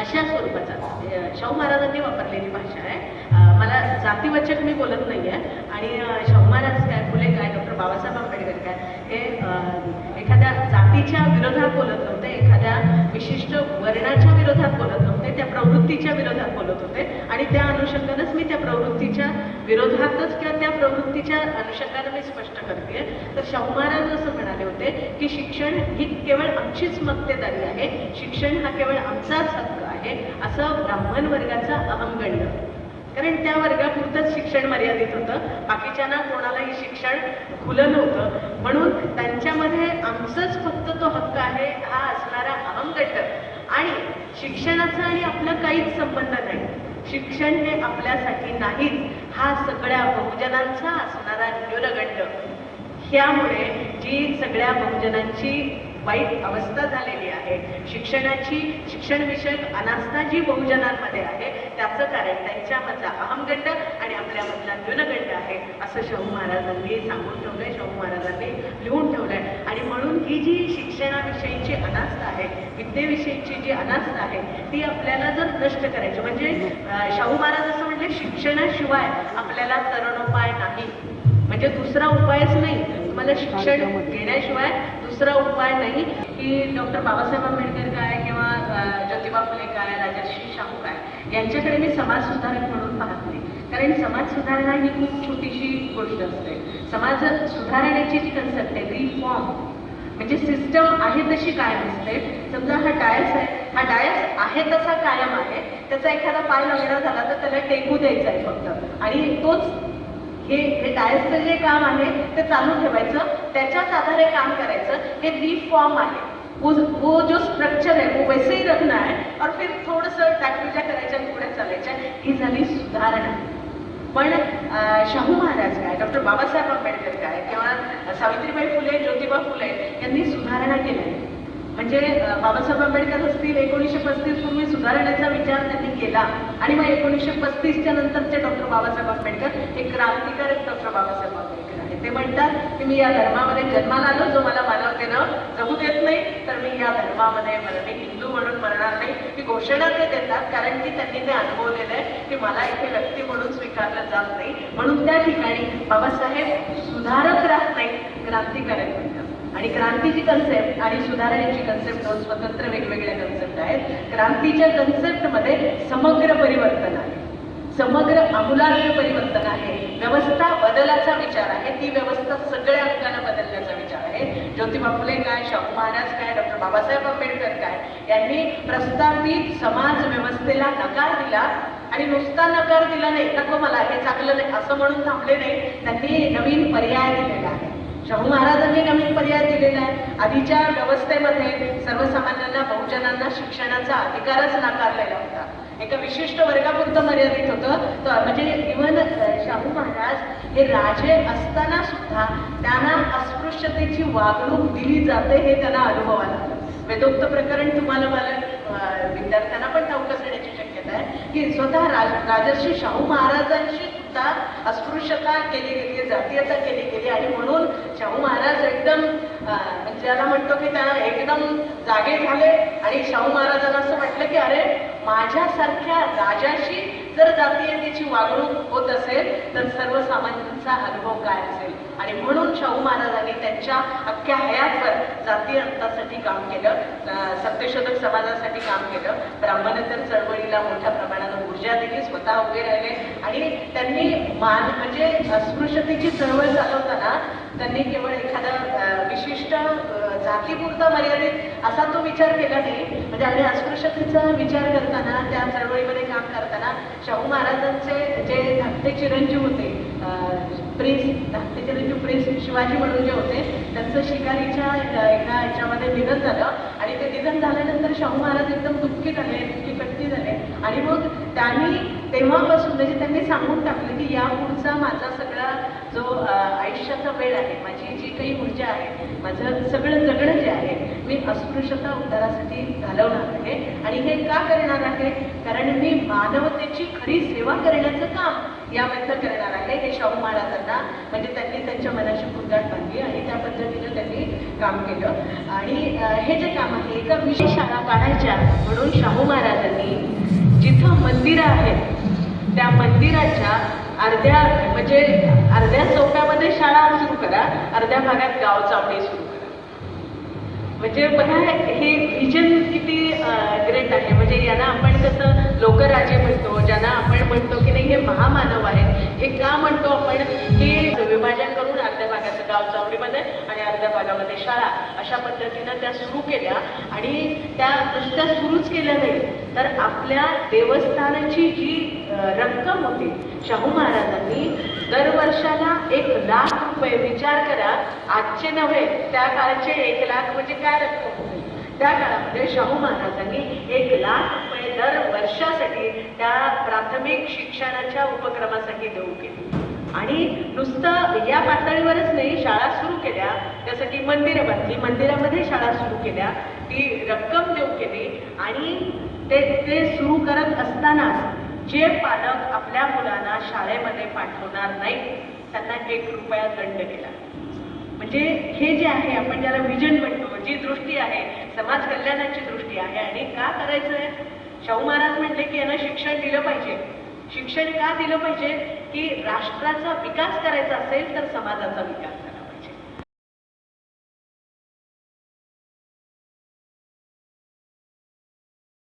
अशा स्वरूपाचा शाहू महाराजांनी वापरलेली भाषा आहे. मला जातीवाचक मी बोलत नाही आहे. आणि शाहू महाराज काय, फुले काय, डॉक्टर बाबासाहेब आंबेडकर काय हे एखाद्या जातीच्या विरोधात बोलत नव्हते, एखाद्या विशिष्ट वर्णाच्या विरोधात बोलत नव्हते, त्या प्रवृत्तीच्या विरोधात बोलत होते. आणि त्या अनुषंगानेच मी त्या प्रवृत्तीच्या विरोधातच किंवा त्या प्रवृत्तीच्या अनुषंगाने मी स्पष्ट करते. तर शाहू महाराज असं म्हणाले होते की शिक्षण ही केवळ आमचीच मक्तेदारी आहे, शिक्षण हा केवळ आमचाच हक्क आहे, असं ब्राह्मण वर्गाचा अहंगंड. कारण त्या वर्गापुरतंच शिक्षण मर्यादित होतं, बाकीच्यांना कोणालाही शिक्षण खुलं नव्हतं. म्हणून त्यांच्यामध्ये आमचंच फक्त तो हक्क आहे हा असणारा अहंगंड. आणि शिक्षणाचा आणि आपला काहीच संबंध नाही, शिक्षण हे आपल्यासाठी नाहीच हा सगळ्या बहुजनांचा असणारा न्यूनगंड. ह्यामुळे जी सगळ्या बहुजनांची वाईट अवस्था झालेली आहे, शिक्षणविषयक अनास्था जी बहुजनांमध्ये आहे, त्याचं कारण त्यांच्यामधला अहमगंड आणि आपल्यामधला न्यूनगंड आहे, असं शाहू महाराजांनी सांगून ठेवलंय, शाहू महाराजांनी लिहून ठेवलंय. आणि म्हणून ही जी शिक्षणाविषयीची अनास्था आहे, विद्येविषयीची जी अनास्था आहे, ती आपल्याला जर नष्ट करायची, म्हणजे शाहू महाराज असं म्हटले, शिक्षणाशिवाय आपल्याला तरणोपाय नाही, म्हणजे दुसरा उपायच नाही. तुम्हाला शिक्षण घेण्याशिवाय दुसरा उपाय नाही. की डॉक्टर बाबासाहेब आंबेडकर काय किंवा ज्योतिबा फुले काय, राजर्षी शाहू काय यांच्याकडे मी समाज सुधारक म्हणून पाहते. कारण समाज सुधारणा ही खूप छोटीशी गोष्ट असते. समाज सुधारण्याची जी कन्सेप्ट आहे, रिफॉर्म म्हणजे सिस्टम आहे तशी कायम असते. समजा हा डायस आहे, हा डायस आहे तसा कायम आहे, त्याचा एखादा पाय लंगडा झाला तर त्याला टेकू द्यायचा आहे फक्त, आणि तोच हे डायसचं जे काम आहे ते चालू ठेवायचं, त्याच्याच आधारे काम करायचं, हे रिफॉर्म आहे. वो जो स्ट्रक्चर है वो वैसे ही रखना है और फिर थोडंसं टाकविजा करायच्या आणि पुढे चालायच्या, ही झाली सुधारणा. पण शाहू महाराज काय, डॉक्टर बाबासाहेब आंबेडकर काय किंवा सावित्रीबाई फुले, ज्योतिबा फुले यांनी सुधारणा केल्या. म्हणजे बाबासाहेब आंबेडकर असतील, 1935 पूर्वी सुधारण्याचा विचार त्यांनी केला, आणि मग 1935च्या नंतरचे डॉक्टर बाबासाहेब आंबेडकर हे क्रांतिकारक डॉक्टर बाबासाहेब आंबेडकर आहे. ते म्हणतात की मी या धर्मामध्ये जन्माला आलो, जो मला मानवतेनं जगू देत नाही, तर मी या धर्मामध्ये मी हिंदू म्हणून मरणार नाही, ही घोषणा ते देतात. कारण की त्यांनी ते अनुभवलेलं आहे की मला इथे व्यक्ती म्हणून स्वीकारलं जात नाही. म्हणून त्या ठिकाणी बाबासाहेब सुधारक राहत नाही, क्रांतिकारक म्हणतात. आणि क्रांतीची कन्सेप्ट आणि सुधारणेची कन्सेप्ट दोन स्वतंत्र वेगवेगळ्या कन्सेप्ट आहेत. क्रांतीच्या कन्सेप्टमध्ये समग्र परिवर्तन आहे, समग्र आमूलाग्र परिवर्तन आहे, व्यवस्था बदलाचा विचार आहे, ती व्यवस्था सगळ्या अंगाने बदलण्याचा विचार आहे. ज्योतिबा फुले काय, शाहू महाराज काय, डॉक्टर बाबासाहेब आंबेडकर काय यांनी प्रस्थापित समाज व्यवस्थेला नकार दिला. आणि नुसता नकार दिला नाही, नको मला हे चांगलं नाही असं म्हणून थांबले नाही, त्यांनी नवीन पर्याय दिलेला आहे. शाहू महाराजांनी नवीन पर्याय दिलेला आहे. आधीच्या व्यवस्थेमध्ये सर्वसामान्यांना, बहुजनांना शिक्षणाचा अधिकारच नाकारलेला होता, एका विशिष्ट वर्गापुरतं मर्यादित होतं. म्हणजे इव्हन शाहू महाराज हे राजे असताना सुद्धा त्यांना अस्पृश्यतेची वागणूक दिली जाते हे त्यांना अनुभवायला आलं. वेदोक्त प्रकरण तुम्हाला मला विद्यार्थ्यांना पण ठाऊक असण्याची शक्यता आहे की स्वतः राजर्षी शाहू महाराजांशी सुद्धा अस्पृश्यता केली गेली, जातीयता केली गेली. आणि म्हणून शाहू महाराज एकदम ज्याला म्हणतो की त्यांना एकदम जागे झाले, आणि शाहू महाराजांना असं म्हटलं की अरे माझ्यासारख्या राजाशी जर जातीयतेची वागणूक होत असेल तर सर्वसामान्यांचा अनुभव काय असेल. आणि म्हणून शाहू महाराजांनी त्यांच्या अख्ख्या हयातभर जातीय अंतासाठी काम केलं, सत्यशोधक समाजासाठी काम केलं, ब्राह्मणेतर चळवळीला मोठ्या प्रमाणात ऊर्जा दिली, स्वतः उभे राहिले. आणि त्यांनी म्हणजे अस्पृश्यतेची चळवळ चालवताना त्यांनी केवळ एखादा विशिष्ट जातीपुरता मर्यादित असा तो विचार केला नाही. म्हणजे आणि अस्पृश्यतेचा विचार करताना, त्या चळवळीमध्ये काम करताना शाहू महाराजांचे जे धाकटे चिरंजीव होते, धाकटे चिरंजीव प्रिन्स शिवाजी म्हणून जे होते, त्यांचं शिकारीच्या एका ह्याच्यामध्ये निधन झालं. आणि ते निधन झाल्यानंतर शाहू महाराज एकदम दुःखी झाले, दुःखी कट्टी झाले. आणि मग त्यांनी तेव्हापासून म्हणजे त्यांनी सांगून टाकलं की या पुढचा माझा सगळा जो आयुष्याचा वेळ आहे, माझी जी काही ऊर्जा आहे, माझं सगळं जगणं जे आहे, मी अस्पृश्यता उद्धारासाठी घालवणार आहे. आणि हे का करणार आहे? कारण मी मानवतेची खरी सेवा करण्याचं काम यामधलं करणार आहे हे शाहू महाराजांना म्हणजे त्यांनी त्यांच्या मनाची कुंदाट बांधली आणि त्या पद्धतीनं त्यांनी काम केलं. आणि हे जे काम आहे एका विशेष शाळा काढायच्या म्हणून शाहू महाराजांनी जिथं मंदिरं आहेत त्या मंदिराच्या अर्ध्या चौकामध्ये शाळा सुरू करा, अर्ध्या भागात गाव चावडी सुरू करा. म्हणजे बघा हे विजन किती ग्रेट आहे. म्हणजे यांना आपण कसं लोकराजे म्हणतो, ज्यांना आपण म्हणतो की नाही हे महामानव आहेत, हे का म्हणतो आपण की विभाजन करून अर्ध्या भागाचं गाव चावडीमध्ये आणि अर्ध्या भागामध्ये शाळा अशा पद्धतीनं त्या सुरू केल्या. आणि त्या नुसत्या सुरूच केल्या नाही तर आपल्या देवस्थानाची जी रक्कम होती शाहू महाराजांनी दरवर्षाला 1,00,000 रुपये, विचार करा आजचे नव्हे त्या काळचे 1,00,000 म्हणजे काय रक्कम होती. त्या काळामध्ये शाहू महाराजांनी 1,00,000 रुपये दर वर्षासाठी त्या प्राथमिक शिक्षणाच्या उपक्रमासाठी देऊ केले. आणि नुसतं या पातळीवरच नाही, शाळा सुरू केल्या, जसं की मंदिरं बांधली, मंदिरामध्ये शाळा सुरू केल्या, ती रक्कम देऊ केली. आणि ते सुरू करत असतानाच जे पालक आपल्या मुलांना शाळेमध्ये पाठवणार नाही त्यांना 1 रुपया दंड केला. म्हणजे हे जे आहे आपण ज्याला विजन म्हणतो, जी दृष्टी आहे समाज कल्याणाची दृष्टी आहे. आणि का करायचं आहे, शाहू महाराज म्हटले की यांना शिक्षण दिलं पाहिजे. शिक्षण का दिलं पाहिजे की राष्ट्राचा विकास करायचा असेल तर समाजाचा विकास.